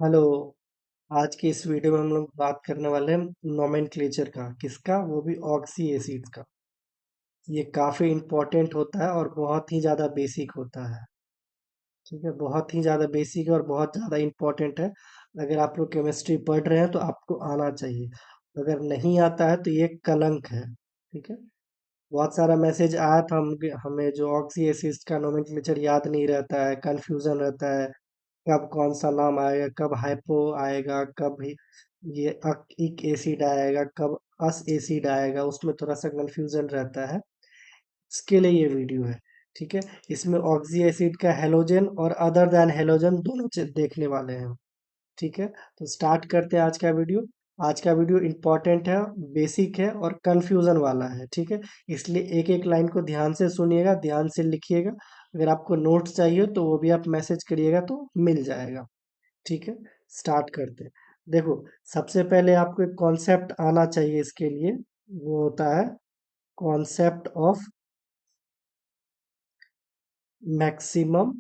Hello. आज की इस वीडियो में हम लोग बात करने वाले हैं नोमेनक्लेचर का। किसका? वो भी ऑक्सी एसिड्स का। ये काफ़ी इम्पोर्टेंट होता है और बहुत ही ज़्यादा बेसिक होता है। ठीक है, बहुत ही ज़्यादा बेसिक है और बहुत ज़्यादा इम्पोर्टेंट है। अगर आप लोग केमिस्ट्री पढ़ रहे हैं तो आपको आना चाहिए। अगर नहीं आता है तो ये कलंक है। ठीक है। बहुत सारा मैसेज आया था हमें जो ऑक्सी एसिड्स का नोमेनक्लेचर याद नहीं रहता है, कंफ्यूजन रहता है। कब कौन सा नाम आएगा, कब हाइपो आएगा, कब ये इक एसिड आएगा, कब अस एसिड आएगा, उसमें थोड़ा सा कंफ्यूजन रहता है। इसके लिए ये वीडियो है। ठीक है। इसमें ऑक्सी एसिड का हेलोजन और अदर देन हेलोजन दोनों देखने वाले हैं। ठीक है। तो स्टार्ट करते हैं आज का वीडियो। आज का वीडियो इम्पोर्टेंट है, बेसिक है और कंफ्यूजन वाला है। ठीक है। इसलिए एक एक लाइन को ध्यान से सुनिएगा, ध्यान से लिखिएगा। अगर आपको नोट्स चाहिए तो वो भी आप मैसेज करिएगा तो मिल जाएगा। ठीक है। स्टार्ट करते हैं। देखो, सबसे पहले आपको एक कॉन्सेप्ट आना चाहिए इसके लिए। वो होता है concept of maximum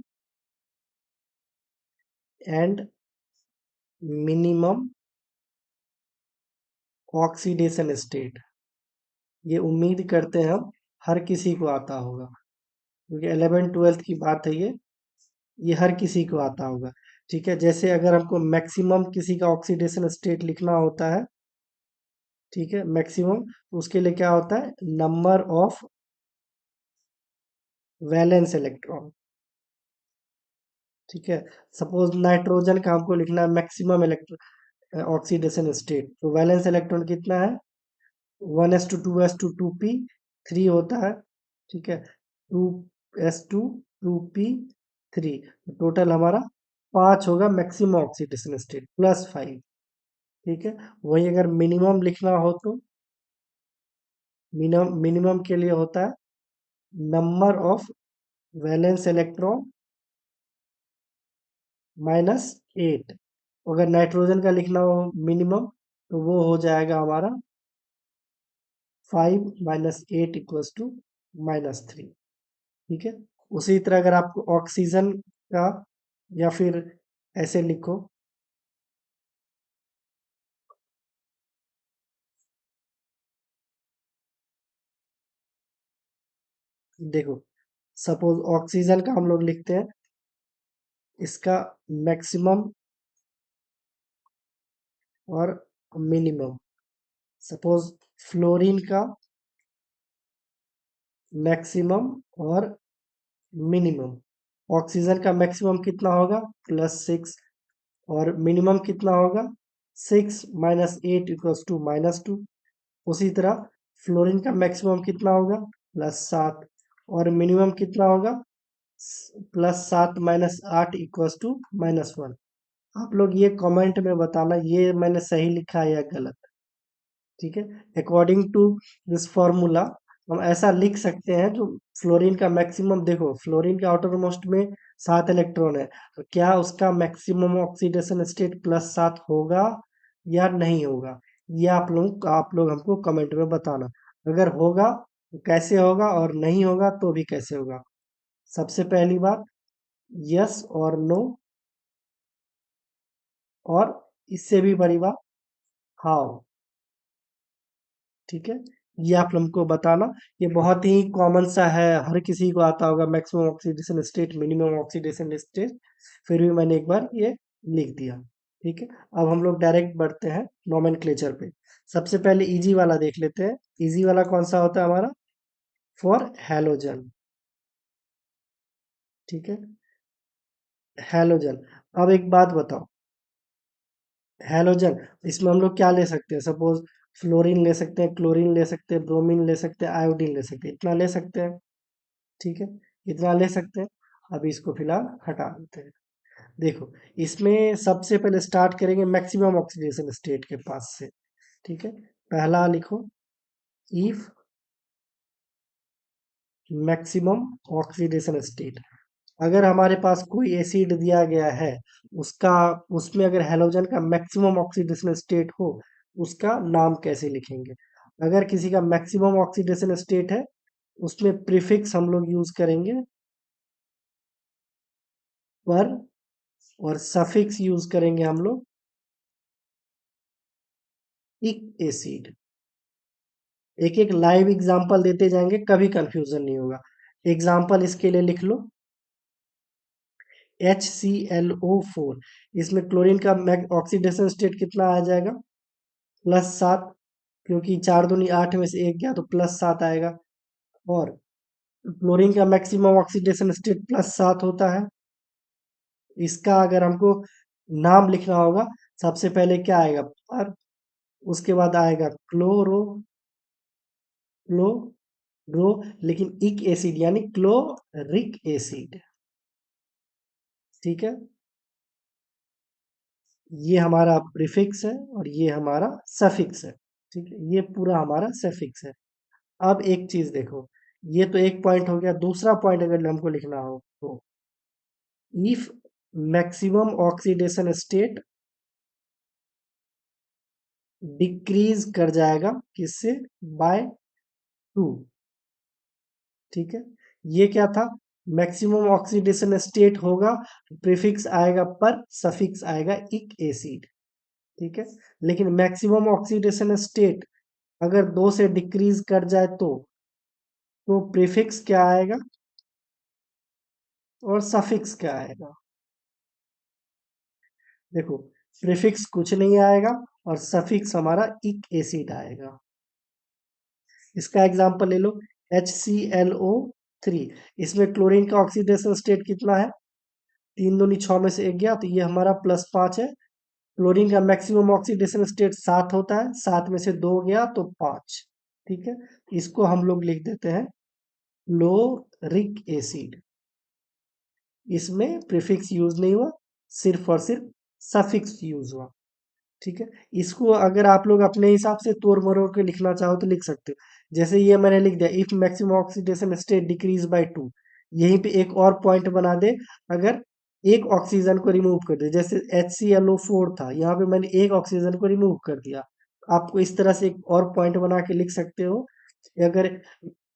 and minimum oxidation state. ये उम्मीद करते हैं हम हर किसी को आता होगा, क्योंकि 11th 12th की बात है ये हर किसी को आता होगा। ठीक है। जैसे अगर हमको मैक्सिमम किसी का ऑक्सीडेशन स्टेट लिखना होता है, ठीक है, मैक्सिमम, तो उसके लिए क्या होता है? Number of valence electron. ठीक है। सपोज नाइट्रोजन का हमको लिखना है मैक्सिमम इलेक्ट्रॉन ऑक्सीडेशन स्टेट, तो वैलेंस इलेक्ट्रॉन कितना है? 1s2 2s2 2p 3 होता है। ठीक है। 2s2 2p 3, टोटल हमारा 5 होगा मैक्सिमम ऑक्सीडेशन स्टेट +5। ठीक है। वही अगर मिनिमम लिखना हो तो मिनिमम मिनिमम के लिए होता है नंबर ऑफ वैलेंस इलेक्ट्रॉन -8। अगर नाइट्रोजन का लिखना हो मिनिमम तो वो हो जाएगा हमारा 5 - 8 = -3। ठीक है। उसी तरह अगर आपको ऑक्सीजन का, या फिर ऐसे लिखो, देखो, सपोज ऑक्सीजन का हम लोग लिखते हैं इसका मैक्सिमम और मिनिमम। सपोज फ्लोरीन का मैक्सिमम और मिनिमम। ऑक्सीजन का मैक्सिमम कितना होगा? +6। और मिनिमम कितना होगा? 6 - 8 = -2। उसी तरह फ्लोरीन का मैक्सिमम कितना होगा? +7। और मिनिमम कितना होगा? +7 - 8 = -1। आप लोग ये कमेंट में बताना ये मैंने सही लिखा है या गलत। ठीक है। अकॉर्डिंग टू दिस फॉर्मूला हम ऐसा लिख सकते हैं। जो फ्लोरीन का मैक्सिमम, देखो फ्लोरीन के आउटर मोस्ट में 7 इलेक्ट्रॉन है, तो क्या उसका मैक्सिमम ऑक्सीडेशन स्टेट +7 होगा या नहीं होगा? ये आप लोग हमको कमेंट में बताना। अगर होगा तो कैसे होगा, और नहीं होगा तो भी कैसे होगा। सबसे पहली बात, यस और नो, और इससे भी बड़ी बात, हाउ। ठीक है। ये आप हमको बताना। ये बहुत ही कॉमन सा है, हर किसी को आता होगा maximum oxidation state, minimum oxidation state. फिर भी मैंने एक बार ये लिख दिया। ठीक है। अब हम लोग डायरेक्ट बढ़ते हैं नोमेनक्लेचर पे। सबसे पहले इजी वाला देख लेते हैं। इजी वाला कौन सा होता है हमारा? For halogen. ठीक है। हैलोजन। अब एक बात बताओ, हैलोजन, इसमें हम लोग क्या ले सकते हैं? सपोज फ्लोरीन ले सकते हैं, क्लोरीन ले सकते हैं, ब्रोमीन ले सकते हैं, आयोडीन ले सकते हैं, इतना ले सकते हैं। ठीक है। इतना ले सकते हैं। अभी इसको फिलहाल हटा देते हैं। देखो, इसमें सबसे पहले स्टार्ट करेंगे मैक्सिमम ऑक्सीडेशन स्टेट के पास से। ठीक है। पहला लिखो, इफ मैक्सिमम ऑक्सीडेशन स्टेट। अगर हमारे पास कोई एसिड दिया गया है, उसका उसमें अगर हेलोजन का मैक्सिमम ऑक्सीडेशन स्टेट हो, उसका नाम कैसे लिखेंगे? अगर किसी का मैक्सिमम ऑक्सीडेशन स्टेट है, उसमें प्रीफिक्स हम लोग यूज करेंगे पर और सफिक्स यूज करेंगे हम लोग इक एसिड। एक एक लाइव एग्जांपल देते जाएंगे, कभी कंफ्यूजन नहीं होगा। एग्जांपल इसके लिए लिख लो, HClO4। इसमें क्लोरीन का ऑक्सीडेशन स्टेट कितना आ जाएगा, +7, क्योंकि 4 दूनी 8 में से एक गया तो +7 आएगा। और क्लोरीन का मैक्सिमम ऑक्सीडेशन स्टेट +7 होता है। इसका अगर हमको नाम लिखना होगा, सबसे पहले क्या आएगा, पर, उसके बाद आएगा क्लोरो, क्लोरो, लेकिन इक एसिड यानी क्लोरिक एसिड। ठीक है, ये हमारा प्रीफिक्स है और ये हमारा सफिक्स है। ठीक है, ये पूरा हमारा सफिक्स है। अब एक चीज देखो, ये तो एक पॉइंट हो गया। दूसरा पॉइंट अगर हमको लिखना हो तो, if maximum oxidation state decrease कर जाएगा किससे, बाय 2। ठीक है, ये क्या था, मैक्सिमम ऑक्सीडेशन स्टेट होगा, प्रीफिक्स आएगा पर, सफिक्स आएगा इक एसिड। ठीक है, लेकिन मैक्सिमम ऑक्सीडेशन स्टेट अगर 2 से डिक्रीज कर जाए तो प्रीफिक्स क्या आएगा और सफिक्स क्या आएगा। देखो, प्रीफिक्स कुछ नहीं आएगा और सफिक्स हमारा इक एसिड आएगा। इसका एग्जांपल ले लो, HClO3। इसमें क्लोरीन का ऑक्सीडेशन स्टेट कितना है, 3 दूनी 6 में से एक गया तो ये हमारा +5 है। क्लोरीन का मैक्सिमम ऑक्सीडेशन स्टेट 7 होता है, 7 में से 2 गया तो 5। ठीक है, इसको हम लोग लिख देते हैं क्लोरिक एसिड। इसमें प्रीफिक्स यूज नहीं हुआ, सिर्फ और सिर्फ सफिक्स यूज हुआ। ठीक है, इसको अगर आप लोग अपने हिसाब से तोड़ मरोड़ के लिखना चाहो तो लिख सकते हो। जैसे ये मैंने लिख दिया, if maximum oxidation state decrease by 2। यहीं पे एक और पॉइंट बना दे, अगर एक ऑक्सीजन को रिमूव कर दे, जैसे HClO4 था, यहाँ पे मैंने एक ऑक्सीजन को रिमूव कर दिया। आपको इस तरह से एक और पॉइंट बना के लिख सकते हो। अगर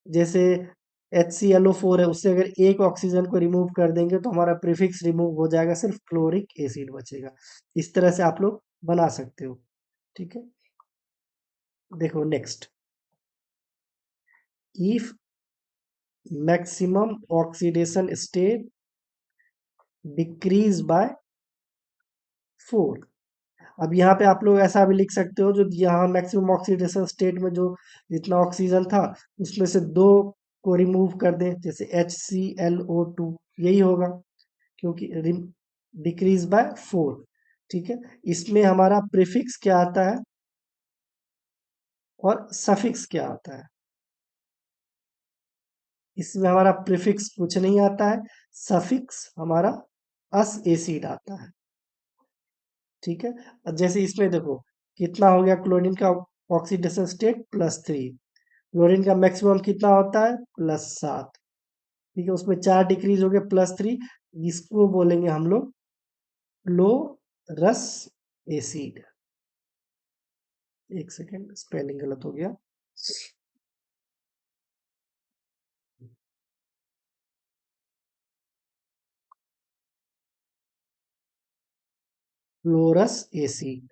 जैसे HClO4 है, उससे अगर एक ऑक्सीजन को रिमूव कर देंगे तो हमारा प्रीफिक्स रिमूव हो जाएगा, सिर्फ क्लोरिक एसिड बचेगा। इस तरह से आप लोग बना सकते हो। ठीक है, देखो next, if maximum oxidation state decrease by 4। अब यहाँ पे आप लोग ऐसा भी लिख सकते हो, जो यहाँ मैक्सिमम ऑक्सीडेशन स्टेट में जो जितना ऑक्सीजन था उसमें से 2 को रिमूव कर दें, जैसे HClO2, यही होगा, क्योंकि डिक्रीज बाय 4। ठीक है, इसमें हमारा प्रीफिक्स क्या आता है और सफिक्स क्या आता है। इसमें हमारा प्रीफिक्स कुछ नहीं आता है, सफिक्स हमारा अस एसिड आता है। ठीक है, और जैसे इसमें देखो कितना हो गया, क्लोरीन का ऑक्सीडेशन स्टेट +3। क्लोरीन का मैक्सिमम कितना होता है, +7। ठीक है, उसमें 4 डिक्रीज हो गए, +3। इसको बोलेंगे हम लोग क्लोरस एसिड। एक सेकेंड, स्पेलिंग गलत हो गया। Chlorous acid.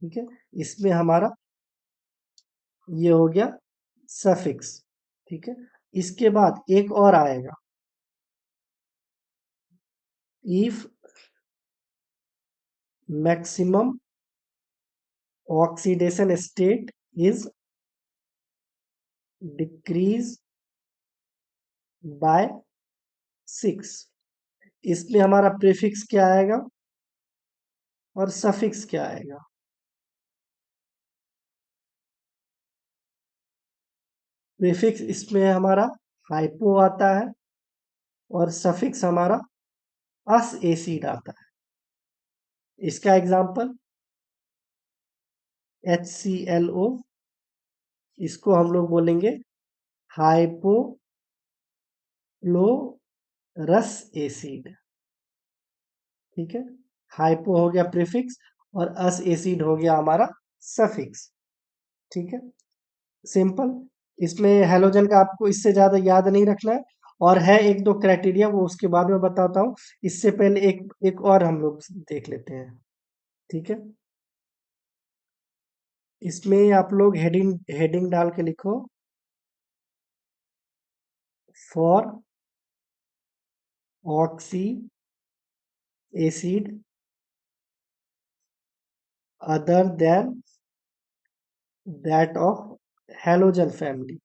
ठीक है, इसमें हमारा ये हो गया सफिक्स। ठीक है, इसके बाद एक और आएगा, if maximum oxidation state is decrease by 6। इसमें हमारा प्रीफिक्स क्या आएगा और सफिक्स क्या आएगा। प्रीफिक्स इसमें हमारा हाइपो आता है और सफिक्स हमारा अस एसिड आता है। इसका एग्जांपल HClO, इसको हम लोग बोलेंगे हाइपोक्लोरस एसिड। ठीक है, हाइपो हो गया प्रीफिक्स और अस एसिड हो गया हमारा सफिक्स। ठीक है, सिंपल। इसमें हेलोजन का आपको इससे ज्यादा याद नहीं रखना है। और है एक दो क्राइटेरिया, वो उसके बाद में बताता हूँ। इससे पहले एक एक और हम लोग देख लेते हैं। ठीक है, इसमें आप लोग हेडिंग हेडिंग डाल के लिखो, for oxy acid other than that of halogen family.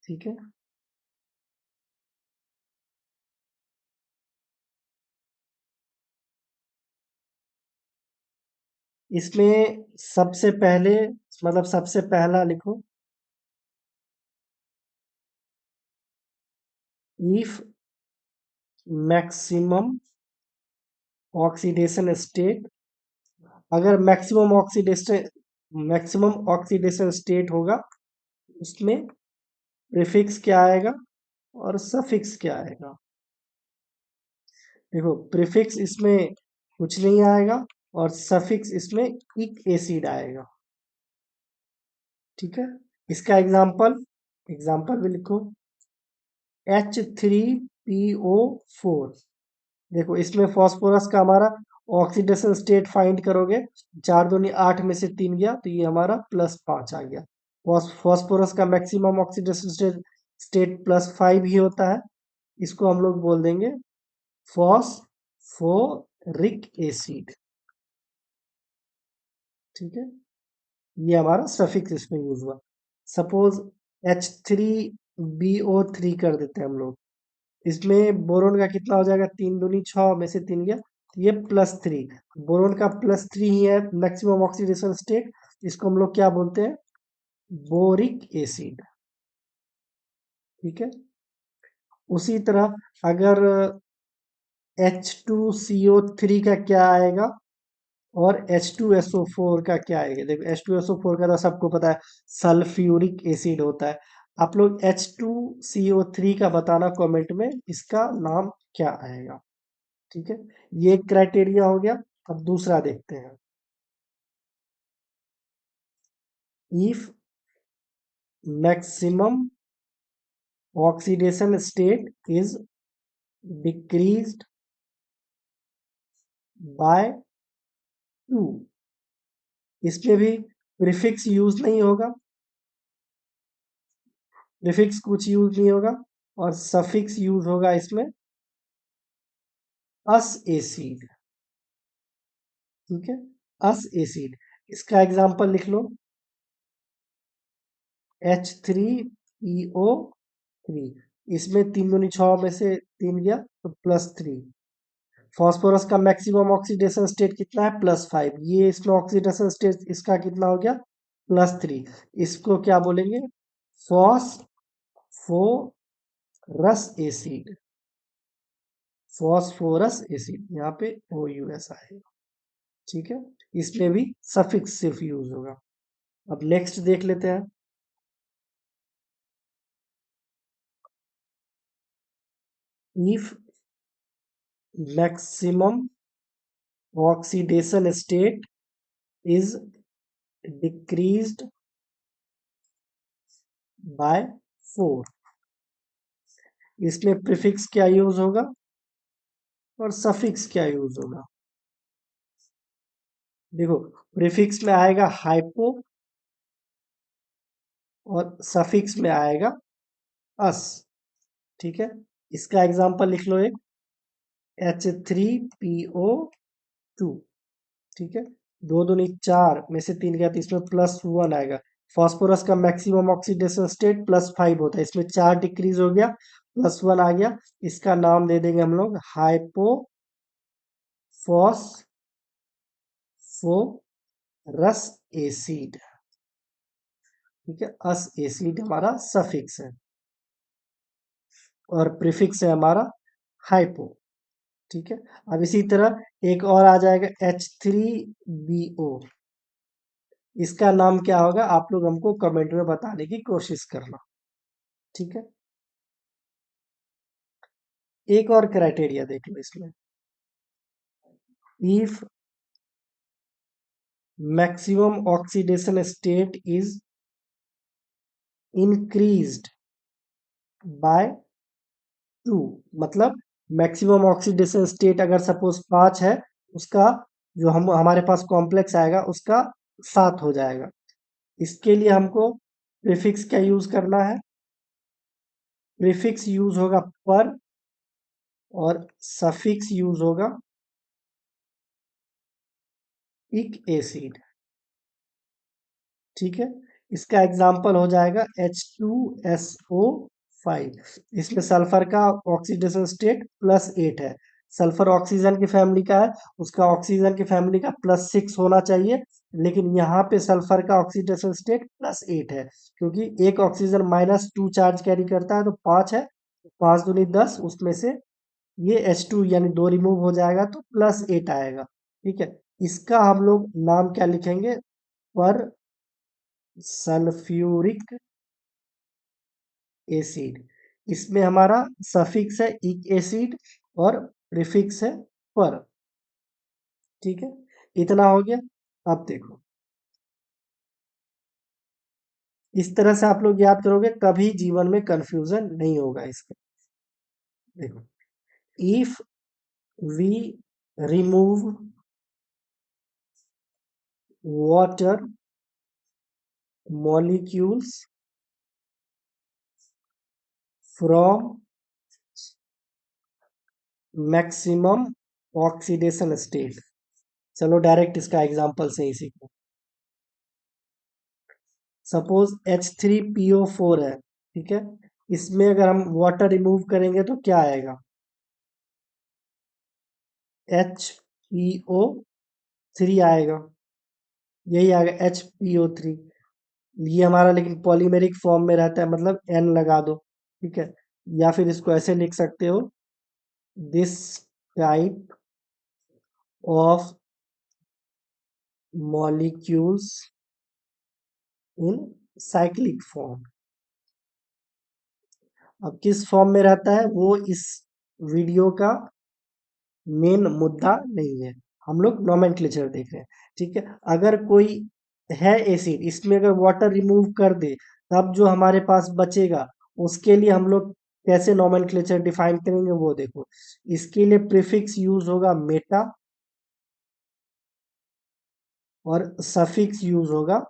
ठीक है, इसमें सबसे पहले, मतलब सबसे पहला लिखो, इफ मैक्सिमम ऑक्सीडेशन स्टेट, अगर मैक्सिमम ऑक्सीडेशन स्टेट होगा, उसमें प्रीफिक्स क्या आएगा और सफिक्स क्या आएगा। देखो, प्रीफिक्स इसमें कुछ नहीं आएगा और सफिक्स इसमें इक एसिड आएगा। ठीक है, इसका एग्जाम्पल भी लिखो, H3PO4। देखो, इसमें फास्फोरस का हमारा ऑक्सीडेशन स्टेट फाइंड करोगे, 4 दूनी 8 में से 3 गया तो ये हमारा +5 आ गया। फास्फोरस का मैक्सिमम ऑक्सीडेशन स्टेट +5 ही होता है। इसको हम लोग बोल देंगे फॉस्फोरिक एसिड। ठीक है, ये हमारा सफिक्स इसमें यूज हुआ। सपोज H3BO3 कर देते हैं हम लोग, इसमें बोरोन का कितना हो जाएगा, 3 दूनी 6 में से 3 गया, ये +3। बोरोन का +3 ही है मैक्सिमम ऑक्सीडेशन स्टेट, इसको हम लोग क्या बोलते हैं, बोरिक एसिड। ठीक है, उसी तरह अगर H2CO3 का क्या आएगा और H2SO4 का क्या आएगा। देखो, H2SO4 का तो सबको पता है, सल्फ्यूरिक एसिड होता है। आप लोग H2CO3 का बताना कमेंट में, इसका नाम क्या आएगा। ठीक है, ये क्राइटेरिया हो गया। अब दूसरा देखते हैं, if maximum oxidation state is decreased bye 2, इसमें भी प्रीफिक्स यूज नहीं होगा, प्रीफिक्स कुछ यूज नहीं होगा और सफिक्स यूज होगा इसमें, अस एसिड। ठीक है, अस एसिड, इसका एग्जांपल लिख लो, H3PO3। इसमें 3 दूनी 6 में से 3 गया तो +3। फास्फोरस का मैक्सिमम ऑक्सीडेशन स्टेट कितना है, +5। ये इसमें ऑक्सीडेशन स्टेट इसका कितना हो गया, +3। इसको क्या बोलेंगे, फॉस्फोरस एसिड। फॉस्फोरस एसिड, यहाँ पे OUS आएगा। ठीक है, इसमें भी सफिक्स सिर्फ यूज होगा। अब नेक्स्ट देख लेते हैं, if maximum oxidation state is decreased bye 4, इसमें प्रीफिक्स क्या यूज होगा और सफिक्स क्या यूज होगा। देखो, प्रीफिक्स में आएगा हाइपो और सफिक्स में आएगा अस। ठीक है, इसका एग्जांपल लिख लो, एक H3PO2। ठीक है, 2 दूनी 4 में से 3 गया तो इसमें +1 आएगा। फास्फोरस का मैक्सिमम ऑक्सीडेशन स्टेट +5 होता है, इसमें 4 डिक्रीज हो गया, +1 आ गया। इसका नाम दे देंगे हम लोग हाइपोफॉस्फोरस एसिड। ठीक है, अस एसिड हमारा सफिक्स है और प्रीफिक्स है हमारा हाइपो। ठीक है, अब इसी तरह एक और आ जाएगा H3BO। इसका नाम क्या होगा, आप लोग हमको कमेंट में बताने की कोशिश करना। ठीक है, एक और क्राइटेरिया देख लो इसमें, if maximum oxidation state is increased by 2। मतलब मैक्सिमम ऑक्सीडेशन स्टेट अगर सपोज 5 है, उसका जो हम हमारे पास कॉम्प्लेक्स आएगा उसका 7 हो जाएगा। इसके लिए हमको प्रीफिक्स क्या यूज करना है? प्रीफिक्स यूज होगा पर, और सफिक्स यूज होगा इक एसिड। ठीक है, इसका एग्जाम्पल हो जाएगा H2SO5। इसमें सल्फर का ऑक्सीडेशन स्टेट +8 है। सल्फर ऑक्सीजन की फैमिली का है, उसका ऑक्सीजन की फैमिली का +6 होना चाहिए, लेकिन यहाँ पे सल्फर का ऑक्सीडेशन स्टेट +8 है, क्योंकि एक ऑक्सीजन -2 चार्ज कैरी करता है, तो 5 है, 5 दूनी 10, उसमें से ये H2 यानी 2 रिमूव हो जाएगा तो +8 आएगा। ठीक है, इसका हम लोग नाम क्या लिखेंगे? पर सल्फ्यूरिक एसिड। इसमें हमारा सफिक्स है इक एसिड और प्रीफिक्स है पर। ठीक है, इतना हो गया। अब देखो, इस तरह से आप लोग याद करोगे, कभी जीवन में कंफ्यूजन नहीं होगा इसका। देखो, if we remove water molecules from maximum oxidation state. चलो डायरेक्ट इसका एग्जांपल से ही सीखो। सपोज H3PO4 है, ठीक है, इसमें अगर हम वाटर रिमूव करेंगे तो क्या आएगा? HPO3 आएगा, यही आएगा HPO3। ये हमारा लेकिन पॉलीमेरिक फॉर्म में रहता है, मतलब N लगा दो। ठीक है, या फिर इसको ऐसे लिख सकते हो, this type of molecules in cyclic form. अब किस फॉर्म में रहता है वो इस वीडियो का मेन मुद्दा नहीं है, हम लोग नोमेनक्लेचर देख रहे हैं। ठीक है, अगर कोई है एसिड, इसमें अगर वाटर रिमूव कर दे, तब जो हमारे पास बचेगा, उसके लिए हम लोग कैसे नोमेनक्लेचर डिफाइन करेंगे वो देखो। इसके लिए प्रीफिक्स यूज होगा मेटा, और सफिक्स यूज होगा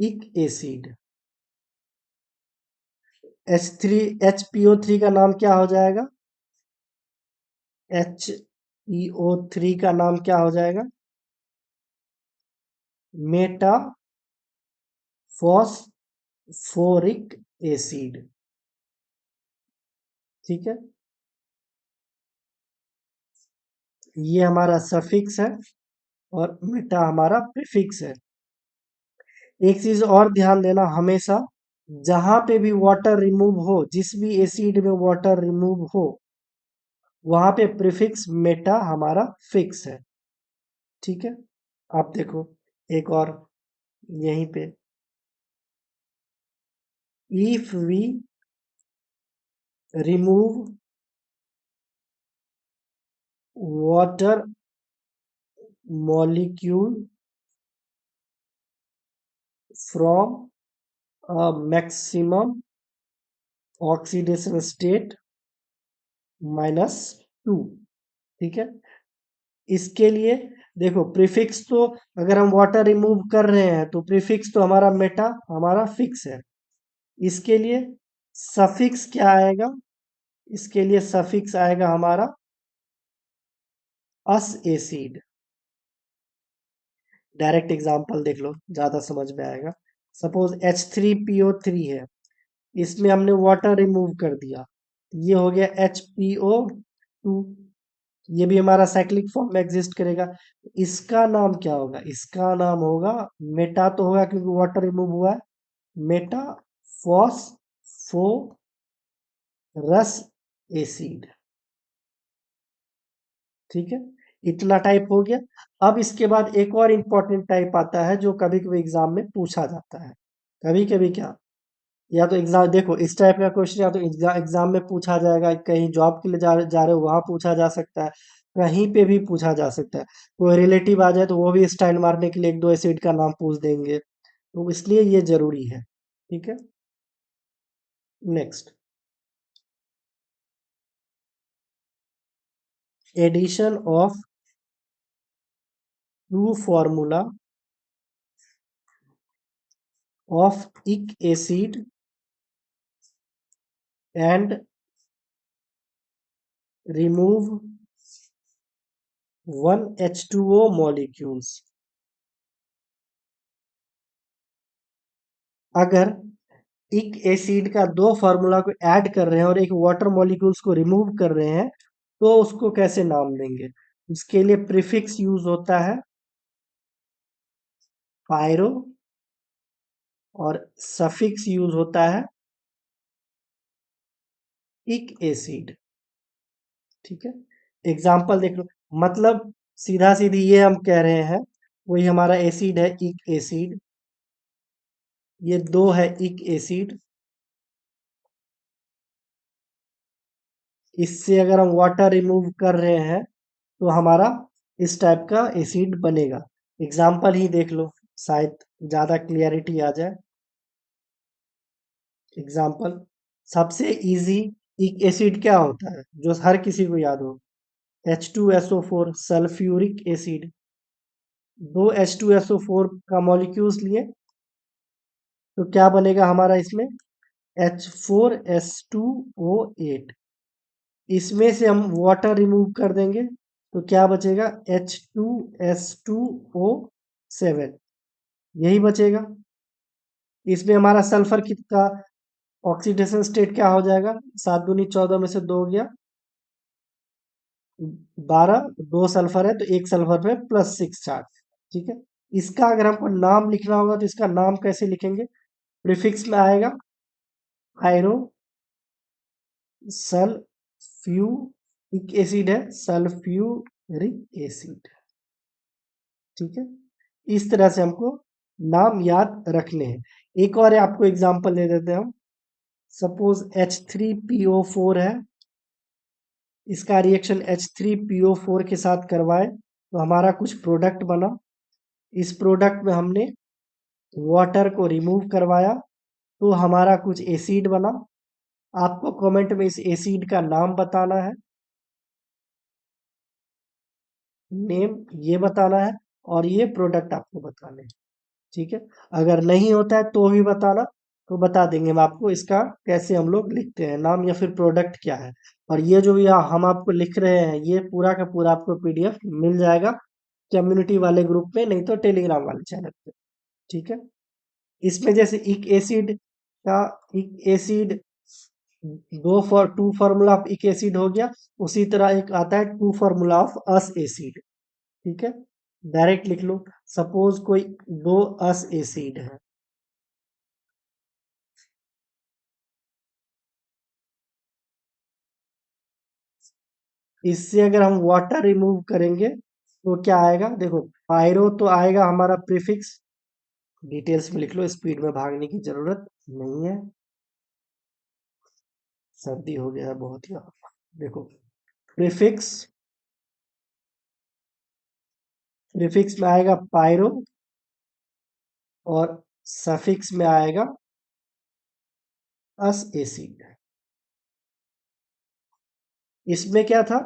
इक एसिड। HPO3 का नाम क्या हो जाएगा? HPO3 का नाम क्या हो जाएगा? Meta phosphoric acid. ठीक है, ये हमारा सफिक्स है और मेटा हमारा प्रीफिक्स है। एक चीज और ध्यान देना, हमेशा जहां पे भी वाटर रिमूव हो, जिस भी एसिड में वाटर रिमूव हो, वहां पे प्रीफिक्स मेटा हमारा फिक्स है। ठीक है, आप देखो एक और यहीं पे, if we remove water molecule from a maximum oxidation state -2। ठीक है, इसके लिए देखो प्रीफिक्स तो, अगर हम वाटर रिमूव कर रहे हैं तो प्रीफिक्स तो हमारा मेटा हमारा फिक्स है। इसके लिए सफिक्स क्या आएगा? इसके लिए सफिक्स आएगा हमारा अस एसिड। डायरेक्ट एग्जांपल देख लो, ज्यादा समझ में आएगा। सपोज H3PO3 है, इसमें हमने वाटर रिमूव कर दिया, ये हो गया HPO2। ये भी हमारा साइक्लिक फॉर्म में एग्जिस्ट करेगा। इसका नाम क्या होगा? इसका नाम होगा मेटा, तो होगा क्योंकि वाटर रिमूव हुआ है, मेटा फॉस्फोरस एसिड। ठीक है, इतना टाइप हो गया। अब इसके बाद एक और इंपॉर्टेंट टाइप आता है जो कभी कभी एग्जाम में पूछा जाता है। कभी कभी क्या, या तो एग्जाम देखो, इस टाइप का क्वेश्चन या तो एग्जाम में पूछा जाएगा, कहीं जॉब के लिए जा रहे हो वहां पूछा जा सकता है। कहीं पे भी पूछा जा सकता है। कोई रिलेटिव आ जाए तो वो भी स्टाइल मारने के लिए एक दो एसिड का नाम पूछ देंगे, तो इसलिए ये जरूरी है। ठीक है, next, addition of two formula of इक acid and remove one H2O molecules. अगर एक एसिड का दो फार्मूला को ऐड कर रहे हैं और एक वाटर मॉलिक्यूल्स को रिमूव कर रहे हैं, तो उसको कैसे नाम देंगे? इसके लिए प्रीफिक्स यूज होता है पायरो, और सफिक्स यूज होता है इक एसिड। ठीक है, एग्जाम्पल देख लो, मतलब सीधा सीधी ये हम कह रहे हैं, वही हमारा एसिड है इक एसिड, ये दो है इक एसिड, इससे अगर हम वाटर रिमूव कर रहे हैं तो हमारा इस टाइप का एसिड बनेगा। एग्जाम्पल ही देख लो, शायद ज्यादा क्लियरिटी आ जाए। एग्जाम्पल, सबसे इजी एक एसिड क्या होता है जो हर किसी को याद हो? H2SO4 sulphuric acid. दो H2SO4 का मॉलिक्यूल्स लिए तो क्या बनेगा हमारा इसमें? H4S2O8। इसमें से हम वाटर रिमूव कर देंगे तो क्या बचेगा? H2S2O7, यही बचेगा। इसमें हमारा सल्फर का ऑक्सीडेशन स्टेट क्या हो जाएगा? 7 दूनी 14 में से 2 गया 12, 2 सल्फर है तो एक सल्फर पे +6 चार्ज। ठीक है, इसका अगर हमको नाम लिखना होगा तो इसका नाम कैसे लिखेंगे? प्रीफिक्स में आएगा आयरो, सल्फ्यूरिक एसिड है, सल्फ्यूरिक एसिड। ठीक है, इस तरह से हमको नाम याद रखने हैं। एक और आपको एग्जांपल दे देते हैं हम। सपोज H3PO4 है, इसका रिएक्शन H3PO4 के साथ करवाए तो हमारा कुछ प्रोडक्ट बना। इस प्रोडक्ट में हमने वाटर को रिमूव करवाया तो हमारा कुछ एसिड बना। आपको कमेंट में इस एसिड का नाम बताना है, नेम ये बताना है, और ये प्रोडक्ट आपको बताने हैं। ठीक है, अगर नहीं होता है तो भी बताना, तो बता देंगे हम आपको इसका कैसे हम लोग लिखते हैं नाम, या फिर प्रोडक्ट क्या है। और ये जो भी हम आपको लिख रहे हैं ये पूरा का पूरा आपको पीडीएफ मिल जाएगा कम्युनिटी वाले ग्रुप में, नहीं तो टेलीग्राम वाले चैनल पे। ठीक है, इसमें जैसे इक एसिड का, ic acid two formula of इक एसिड हो गया, उसी तरह एक आता है two formula of ous acid. ठीक है, डायरेक्ट लिख लो। सपोज कोई दो अस एसिड है, इससे अगर हम वाटर रिमूव करेंगे तो क्या आएगा? देखो, पायरो तो आएगा हमारा प्रीफिक्स, डिटेल्स में लिख लो, स्पीड में भागने की जरूरत नहीं है, सर्दी हो गया है बहुत ही। देखो, प्रीफिक्स, प्रीफिक्स में आएगा पायरो, और सफिक्स में आएगा अस एसिड। इसमें क्या था?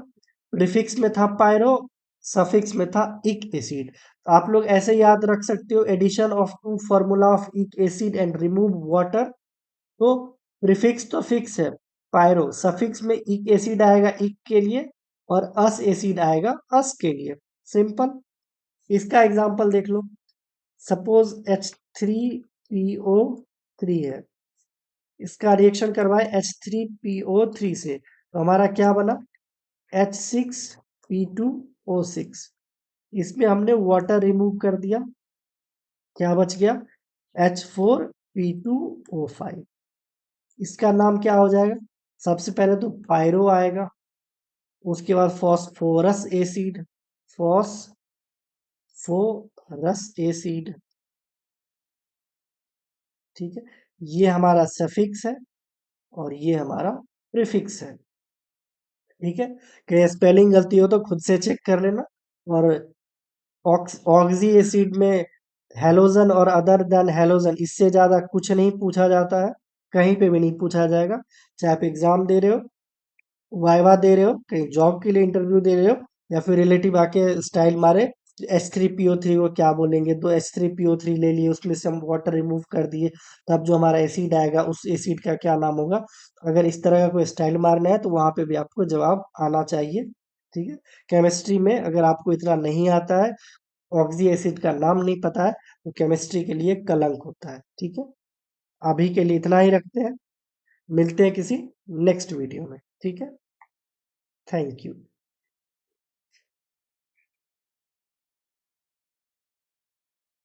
प्रीफिक्स में था पायरो, सफिक्स में था इक एसिड। तो आप लोग ऐसे याद रख सकते हो, addition of two formula of इक एसिड एंड रिमूव वाटर। तो प्रीफिक्स तो फिक्स है पायरो, सफिक्स में इक एसिड आएगा इक के लिए, और अस एसिड आएगा अस के लिए। सिंपल, इसका एग्जांपल देख लो। सपोज H3PO3 है, इसका रिएक्शन करवाए H3PO3 से तो हमारा क्या बना? H6P2O6। इसमें हमने वाटर रिमूव कर दिया, क्या बच गया? H4P2O5। इसका नाम क्या हो जाएगा? सबसे पहले तो पायरो आएगा, उसके बाद फॉस्फोरस एसिड, फॉस्फोरस एसिड। ठीक है, ये हमारा सफिक्स है और ये हमारा प्रीफिक्स है। ठीक है। कहीं स्पेलिंग गलती हो तो खुद से चेक कर लेना। और ऑक्सी एसिड में हेलोजन और अदर देन हेलोजन, इससे ज्यादा कुछ नहीं पूछा जाता है, कहीं पे भी नहीं पूछा जाएगा। चाहे आप एग्जाम दे रहे हो, वाइवा दे रहे हो, कहीं जॉब के लिए इंटरव्यू दे रहे हो, या फिर रिलेटिव आके स्टाइल मारे H3PO3 को क्या बोलेंगे, तो H3PO3 ले लिए, उसमें से हम वाटर रिमूव कर दिए, तब जो हमारा एसिड आएगा उस एसिड का क्या नाम होगा। अगर इस तरह का कोई स्टाइल मारना है तो वहां पे भी आपको जवाब आना चाहिए। ठीक है। केमिस्ट्री में अगर आपको इतना नहीं आता है, ऑक्सी एसिड का नाम नहीं पता है, तो केमिस्ट्री के लिए कलंक होता है। ठीक है। अभी के लिए इतना ही रखते हैं, मिलते हैं किसी नेक्स्ट वीडियो में। ठीक है। Thank you.